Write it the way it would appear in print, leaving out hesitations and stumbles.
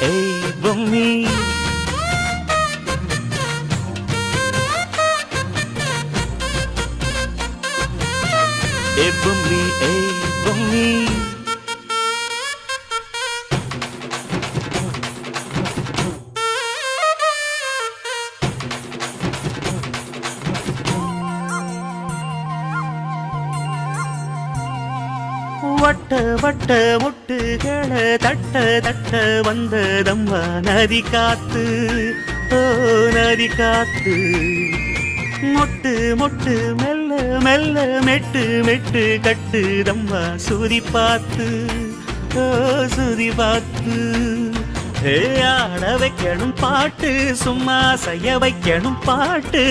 ஏய் பொம்மி ஏ பொம்மி ஏய் பொம்மி வட்ட வட்ட முட்டுகள தட்ட தட்ட வந்ததம்மா நதி காத்து ஓ நதி காத்து மொட்டு மொட்டு மெல்ல மெல்ல மெட்டு மெட்டு கட்டுதம்மா சுதி பார்த்து ஓ சுதி பார்த்து ஆட வைக்கணும் பாட்டு சும்மா செய்ய வைக்கணும் பாட்டு